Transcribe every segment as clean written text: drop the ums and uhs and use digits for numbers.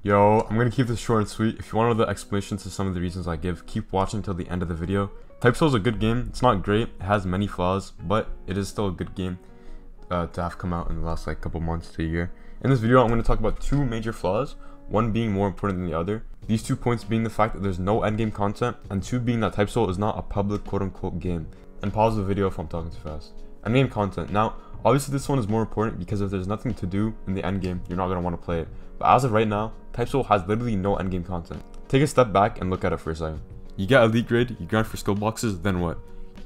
Yo, I'm gonna keep this short and sweet. If you want to know the explanation to some of the reasons I give, keep watching till the end of the video. Type Soul is a good game. It's not great, it has many flaws, but it is still a good game to have come out in the last couple months to a year. In this video, I'm going to talk about two major flaws, one being more important than the other. These 2 points being the fact that there's no endgame content, and 2 being that Type Soul is not a public quote-unquote game. And pause the video if I'm talking too fast. Endgame content. Now, obviously this one is more important because if there's nothing to do in the endgame, you're not going to want to play it. But as of right now, Type Soul has literally no endgame content. Take a step back and look at it for a second. You get elite grade, you grind for skill boxes, then what?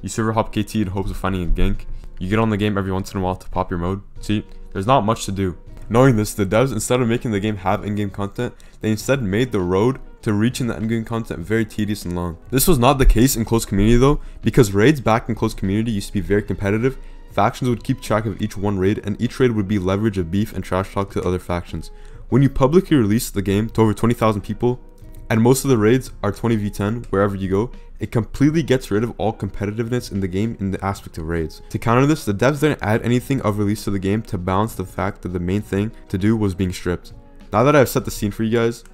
You server hop KT in hopes of finding a gank. You get on the game every once in a while to pop your mode. See, there's not much to do. Knowing this, the devs, instead of making the game have in-game content, they instead made the road to reaching the endgame content very tedious and long. This was not the case in closed community though, because raids back in closed community used to be very competitive. Factions would keep track of each one raid, and each raid would be leverage of beef and trash talk to other factions. When you publicly release the game to over 20,000 people, and most of the raids are 20v10 wherever you go, it completely gets rid of all competitiveness in the game in the aspect of raids. To counter this, the devs didn't add anything of release to the game to balance the fact that the main thing to do was being stripped. Now that I've set the scene for you guys,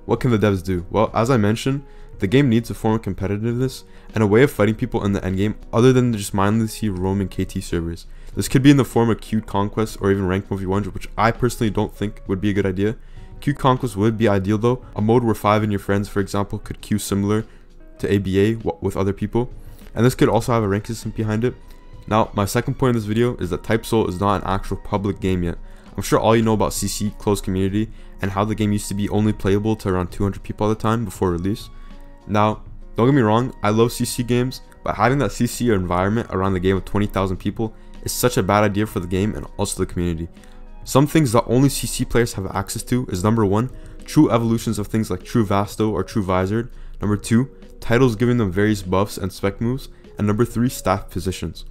what can the devs do? Well, as I mentioned, the game needs a form of competitiveness and a way of fighting people in the endgame other than just mindlessly roaming KT servers. This could be in the form of queued conquests or even ranked 1v1s, which I personally don't think would be a good idea. Queued conquest would be ideal though, a mode where 5 of your friends, for example, could queue similar to ABA with other people, and this could also have a rank system behind it. Now, my second point in this video is that Type Soul is not an actual public game yet. I'm sure all you know about CC, closed community, and how the game used to be only playable to around 200 people at the time before release. Now, don't get me wrong, I love CC games, but having that CC environment around the game with 20,000 people is such a bad idea for the game and also the community. Some things that only CC players have access to is number 1, true evolutions of things like True Vasto or True Visored, number 2, titles giving them various buffs and spec moves, and number 3, staff positions.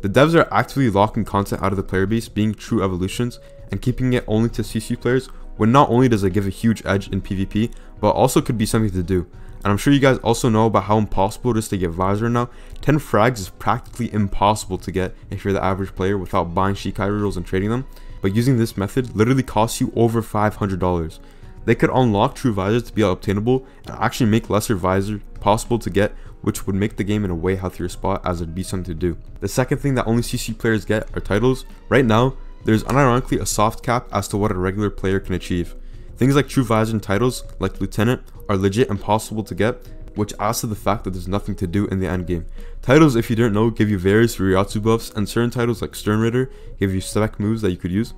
The devs are actively locking content out of the player base being true evolutions and keeping it only to CC players, when not only does it give a huge edge in PvP, but also could be something to do. And I'm sure you guys also know about how impossible it is to get Visor now. 10 frags is practically impossible to get if you're the average player without buying Shikai rerolls and trading them, but using this method literally costs you over $500. They could unlock true visors to be obtainable and actually make lesser visor possible to get, which would make the game in a way healthier spot as it'd be something to do. The second thing that only CC players get are titles. Right now, there's unironically a soft cap as to what a regular player can achieve. Things like true visor and titles, like Lieutenant, are legit impossible to get, which adds to the fact that there's nothing to do in the endgame. Titles, if you didn't know, give you various Ryotsu buffs, and certain titles like Stern Ritter give you spec moves that you could use.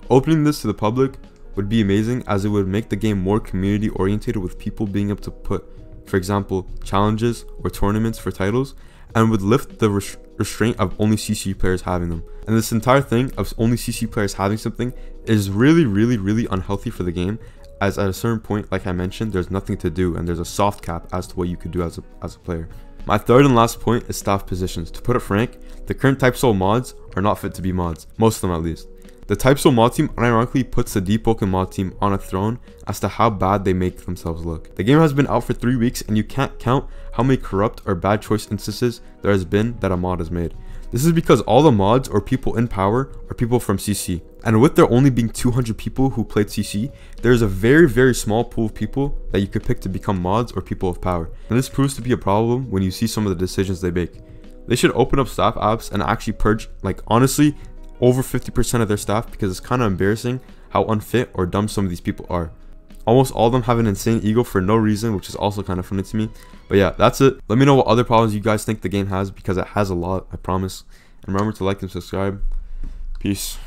Opening this to the public would be amazing, as it would make the game more community oriented, with people being able to put, for example, challenges or tournaments for titles, and would lift the restraint of only CC players having them. And this entire thing of only CC players having something is really unhealthy for the game, as at a certain point, like I mentioned, there's nothing to do and there's a soft cap as to what you could do as a player. My third and last point is staff positions. To put it frank, the current Type Soul mods are not fit to be mods, most of them at least. The Type Soul mod team unironically puts the Deep Pokken mod team on a throne as to how bad they make themselves look. The game has been out for 3 weeks and you can't count how many corrupt or bad choice instances there has been that a mod has made. This is because all the mods or people in power are people from CC. And with there only being 200 people who played CC, there is a very small pool of people that you could pick to become mods or people of power. And this proves to be a problem when you see some of the decisions they make. They should open up staff apps and actually purge, honestly, over 50% of their staff, because it's kind of embarrassing how unfit or dumb some of these people are. Almost all of them have an insane ego for no reason, which is also kind of funny to me. But yeah, that's it. Let me know what other problems you guys think the game has, because it has a lot, I promise. And remember to like and subscribe. Peace.